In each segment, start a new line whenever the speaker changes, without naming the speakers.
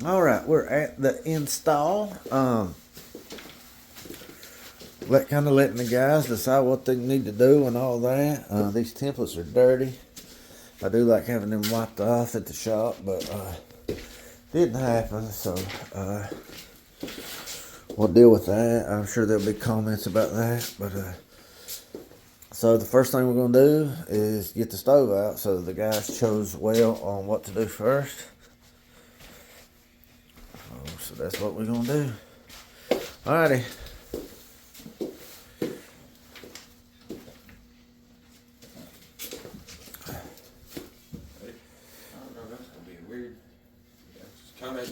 All right, we're at the install. Letting the guys decide what they need to do and all that. These templates are dirty. I do like having them wiped off at the shop, but didn't happen, so we'll deal with that. I'm sure there'll be comments about that, but so the first thing we're gonna do is get the stove out. So the guys chose well on what to do first. So that's what we're gonna do. Alrighty.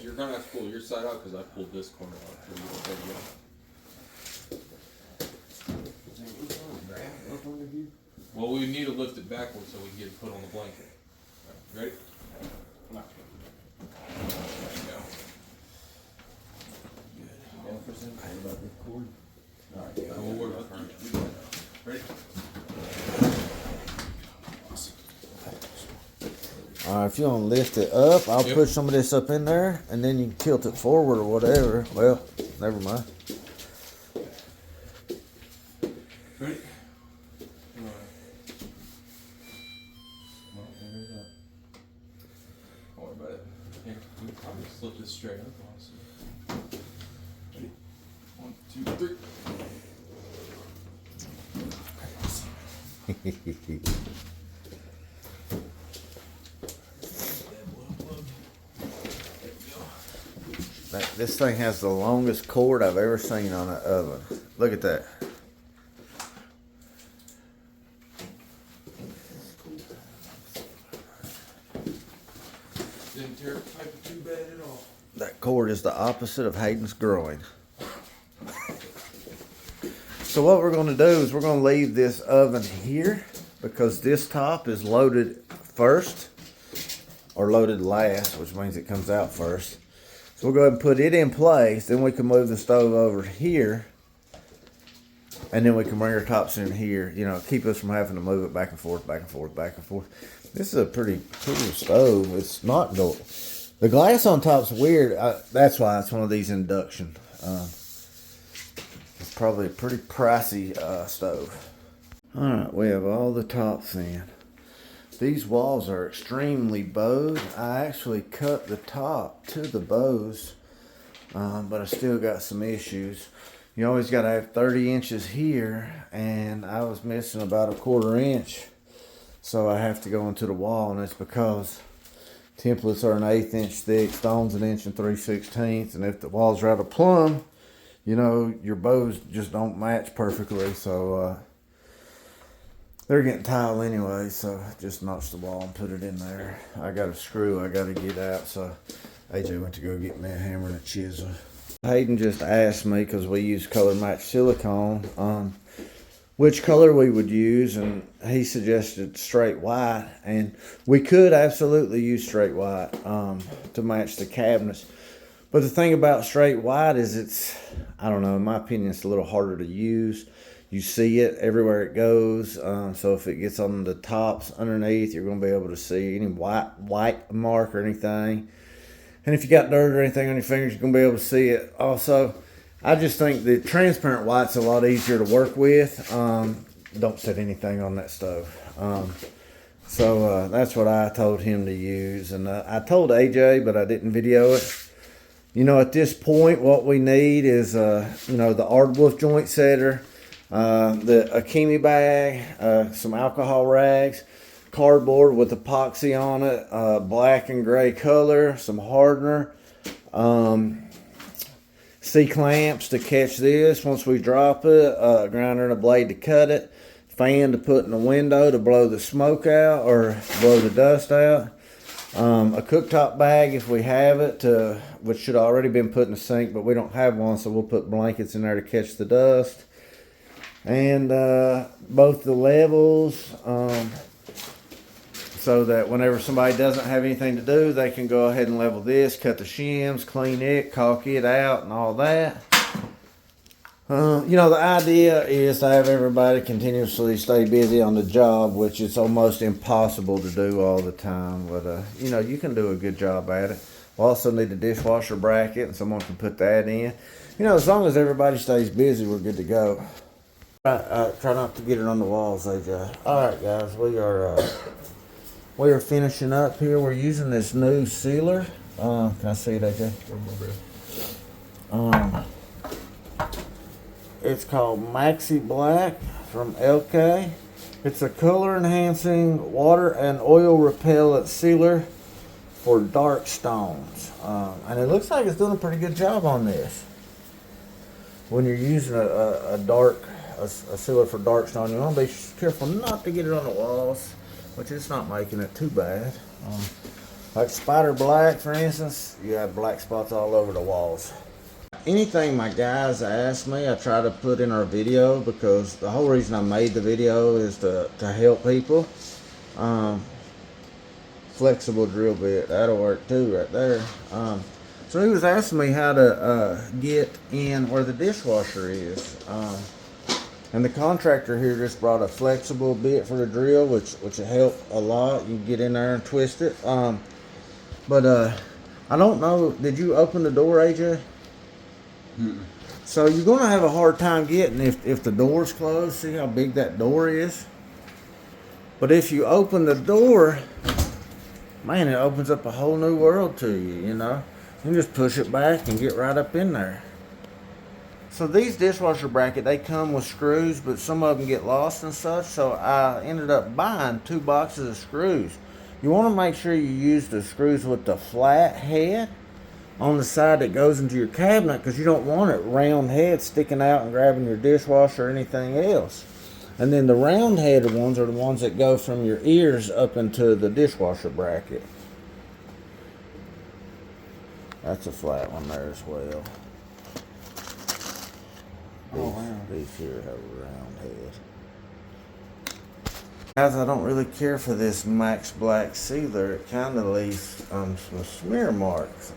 You're gonna have to pull your side out because I pulled this corner out. Well, we need to lift it backwards so we can get it put on the blanket. Right, ready? There you go. Good. We'll worry about that. Ready?
Alright, if you want to lift it up, I'll put some of this up in there, and then you can tilt it forward or whatever. Well, never mind.
Ready? Don't worry about it. Here, we can probably slip this straight up, honestly. Ready? 1, 2, 3.
This thing has the longest cord I've ever seen on an oven. Look at that.
Didn't tear the pipe too bad at all.
That cord is the opposite of Hayden's groin. So what we're going to do is we're going to leave this oven here because this top is loaded first or loaded last, which means it comes out first. So we'll go ahead and put it in place, then we can move the stove over here, and then we can bring our tops in here, you know, keep us from having to move it back and forth, back and forth, back and forth. This is a pretty cool stove. It's not gold. The glass on top's weird. That's why it's one of these induction. It's probably a pretty pricey stove. All right, we have all the tops in. These walls are extremely bowed. I actually cut the top to the bows, but I still got some issues. You always got to have 30 inches here, and I was missing about a 1/4 inch. So I have to go into the wall, and it's because templates are an 1/8 inch thick, stone's 1 inch and 3/16, and if the walls are out of plumb, you know, your bows just don't match perfectly. So they're getting tile anyway, so just notch the wall and put it in there. I got a screw I got to get out, so AJ went to go get me a hammer and a chisel. Hayden just asked me, because we use color match silicone, which color we would use, and he suggested straight white, and we could absolutely use straight white to match the cabinets. But the thing about straight white is it's, I don't know, in my opinion, it's a little harder to use. You see it everywhere it goes, so if it gets on the tops underneath, you're going to be able to see any white mark or anything. And if you got dirt or anything on your fingers, you're going to be able to see it. Also, I just think the transparent white's a lot easier to work with. Don't set anything on that stove. So that's what I told him to use. And I told AJ, but I didn't video it. You know, at this point, what we need is, you know, the Aardwolf joint setter, the Akimi bag, some alcohol rags, cardboard with epoxy on it, black and gray color, some hardener, C-clamps to catch this once we drop it, a grinder and a blade to cut it, fan to put in the window to blow the smoke out or blow the dust out, a cooktop bag if we have it, which should already been put in the sink, but we don't have one, so we'll put blankets in there to catch the dust. And both the levels, so that whenever somebody doesn't have anything to do, they can go ahead and level this, cut the shims, clean it, caulk it out, and all that. You know, the idea is to have everybody continuously stay busy on the job, which is almost impossible to do all the time. But, you know, you can do a good job at it. We also need a dishwasher bracket, and someone can put that in. You know, as long as everybody stays busy, we're good to go. Try not to get it on the walls, AJ. All right, guys, we are finishing up here. We're using this new sealer. Can I see it, AJ? It's called Maxiblack from LK. It's a color enhancing water and oil repellent sealer for dark stones. And it looks like it's doing a pretty good job on this. When you're using a sealer for dark stone, you want to be careful not to get it on the walls, which it's not making it too bad. Like spider black, for instance, you have black spots all over the walls. Anything my guys ask me, I try to put in our video, because the whole reason I made the video is to help people. Flexible drill bit, that'll work too right there. So he was asking me how to get in where the dishwasher is. And the contractor here just brought a flexible bit for the drill, which will help a lot. You can get in there and twist it. But I don't know, did you open the door, AJ? Mm-mm. So you're gonna have a hard time getting if the door's closed. See how big that door is? But if you open the door, man, it opens up a whole new world to you, you know? You can just push it back and get right up in there. So these dishwasher brackets, they come with screws, but some of them get lost and such. So I ended up buying 2 boxes of screws. You want to make sure you use the screws with the flat head on the side that goes into your cabinet, because you don't want it round head sticking out and grabbing your dishwasher or anything else. And then the round headed ones are the ones that go from your ears up into the dishwasher bracket. That's a flat one there as well. These here have a round head. Guys, I don't really care for this Maxiblack sealer. It kind of leaves some smear marks.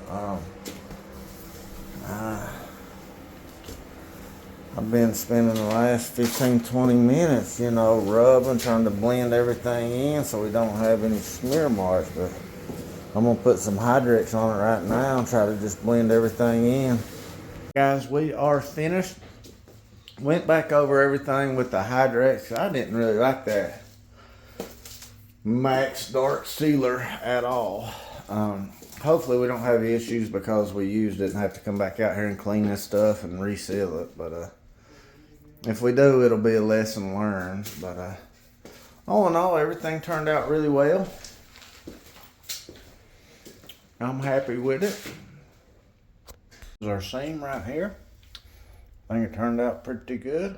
I've been spending the last 15-20 minutes, you know, rubbing, trying to blend everything in so we don't have any smear marks. But I'm going to put some Hydrex on it right now and try to just blend everything in. Guys, we are finished. Went back over everything with the Hydrex. I didn't really like that Max Dark Sealer at all. Hopefully we don't have issues because we used it and have to come back out here and clean this stuff and reseal it. But if we do, it'll be a lesson learned. But all in all, everything turned out really well. I'm happy with it. This is our seam right here. I think it turned out pretty good.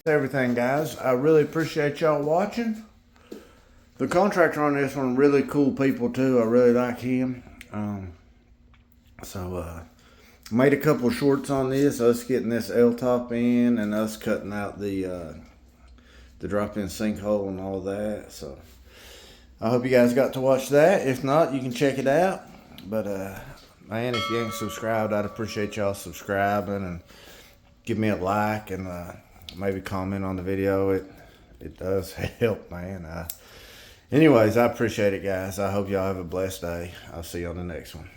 Everything, guys. I really appreciate y'all watching. The contractor on this one, really cool people too. I really like him. Made a couple shorts on this, us getting this L-top in and us cutting out the drop-in sinkhole and all that. So I hope you guys got to watch that. If not, you can check it out. But man, if you ain't subscribed, I'd appreciate y'all subscribing and give me a like and maybe comment on the video. It does help, man. Anyways, I appreciate it, guys. I hope y'all have a blessed day. I'll see you on the next one.